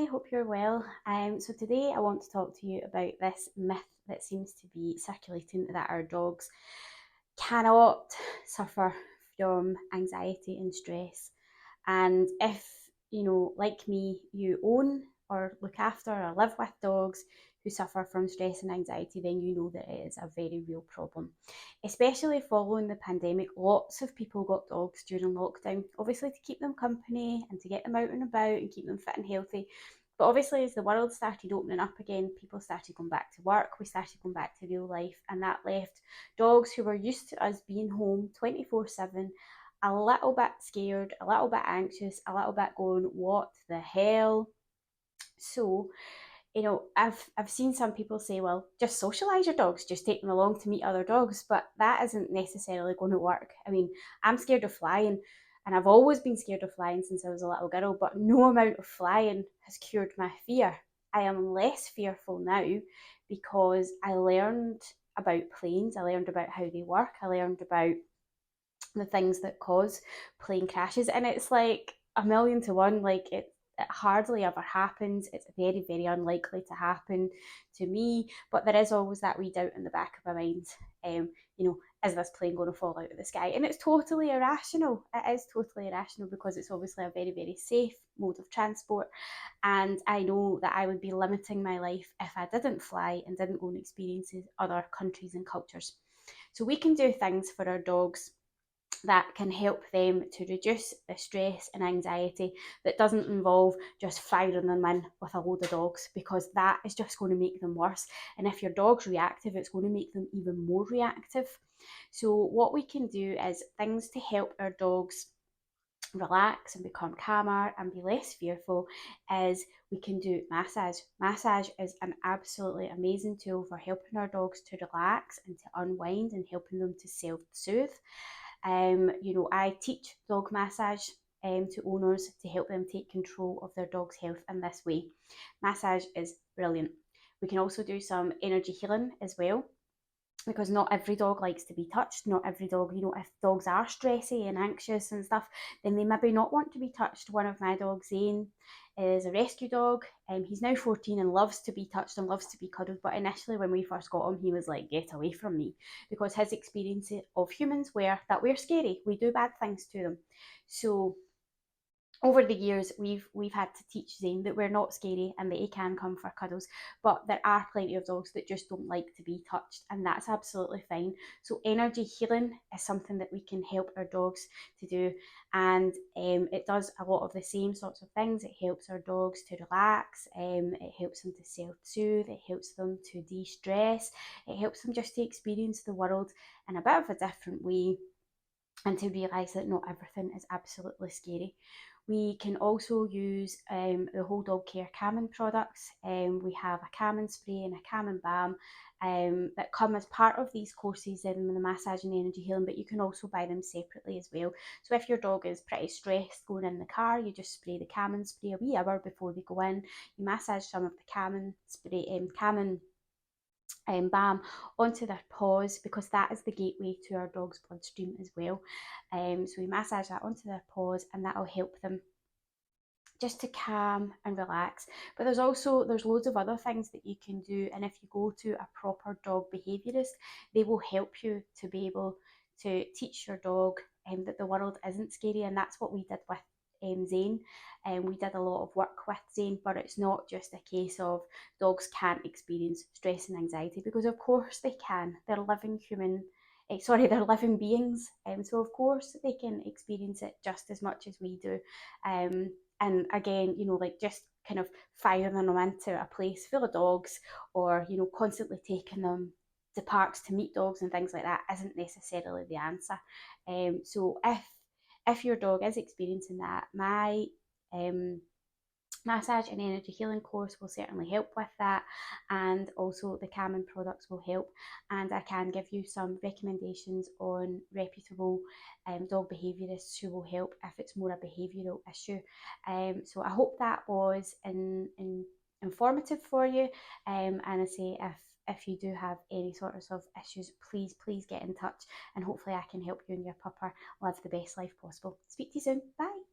Hi, hope you're well. So today I want to talk to you about this myth that seems to be circulating that our dogs cannot suffer from anxiety and stress. And if, like me, you own or look after or live with dogs who suffer from stress and anxiety, then you know that it is a very real problem. Especially following the pandemic, lots of people got dogs during lockdown, obviously to keep them company and to get them out and about and keep them fit and healthy. But obviously, as the world started opening up again, people started going back to work, we started going back to real life, and that left dogs who were used to us being home 24/7 a little bit scared, a little bit anxious, a little bit going, what the hell? So, I've seen some people say, well, just socialise your dogs, just take them along to meet other dogs, but that isn't necessarily going to work. I mean, I'm scared of flying, and I've always been scared of flying since I was a little girl, but no amount of flying has cured my fear. I am less fearful now because I learned about planes, I learned about how they work, I learned about the things that cause plane crashes, and it's like a million to one. Like it hardly ever happens. It's very, very unlikely to happen to me, but there is always that wee doubt in the back of my mind. um you know, is this plane going to fall out of the sky? And it's totally irrational. It is totally irrational because it's obviously a very, very safe mode of transport, and I know that I would be limiting my life if I didn't fly and didn't go and experience other countries and cultures. So we can do things for our dogs that can help them to reduce the stress and anxiety that doesn't involve just firing them in with a load of dogs, because that is just going to make them worse. And if your dog's reactive, it's going to make them even more reactive. So, what we can do is things to help our dogs relax and become calmer and be less fearful is we can do massage. Massage is an absolutely amazing tool for helping our dogs to relax and to unwind and helping them to self-soothe. I teach dog massage to owners to help them take control of their dog's health in this way. Massage is brilliant. We can also do some energy healing as well, because not every dog likes to be touched. Not every dog, if dogs are stressy and anxious and stuff, then they maybe not want to be touched. One of my dogs, Zane, is a rescue dog. He's now 14 and loves to be touched and loves to be cuddled. But initially, when we first got him, he was like, get away from me, because his experience of humans were that we're scary. We do bad things to them. So over the years, we've had to teach Zane that we're not scary and that he can come for cuddles, but there are plenty of dogs that just don't like to be touched, and that's absolutely fine. So energy healing is something that we can help our dogs to do, and it does a lot of the same sorts of things. It helps our dogs to relax, it helps them to self-soothe, it helps them to de-stress, it helps them just to experience the world in a bit of a different way, and to realise that not everything is absolutely scary. We can also use the whole dog care calming products. We have a calming spray and a calming balm that come as part of these courses in the massage and energy healing, but you can also buy them separately as well. So if your dog is pretty stressed going in the car, you just spray the calming spray a wee hour before they go in. You massage some of the calming spray, calming balm onto their paws, because that is the gateway to our dog's bloodstream as well. So we massage that onto their paws, and that will help them just to calm and relax. But there's loads of other things that you can do, and if you go to a proper dog behaviourist, they will help you to be able to teach your dog that the world isn't scary. And that's what we did with Zane. We did a lot of work with Zane, but it's not just a case of dogs can't experience stress and anxiety, because of course they can. They're living they're living beings, so of course they can experience it just as much as we do. And again, like just kind of firing them into a place full of dogs, or constantly taking them to parks to meet dogs and things like that isn't necessarily the answer. So if your dog is experiencing that, my massage and energy healing course will certainly help with that, and also the calming products will help. And I can give you some recommendations on reputable dog behaviourists who will help if it's more a behavioural issue. So I hope that was informative for you, and I say if you do have any sorts of issues, please get in touch, and hopefully I can help you and your pupper live the best life possible. Speak to you soon. Bye.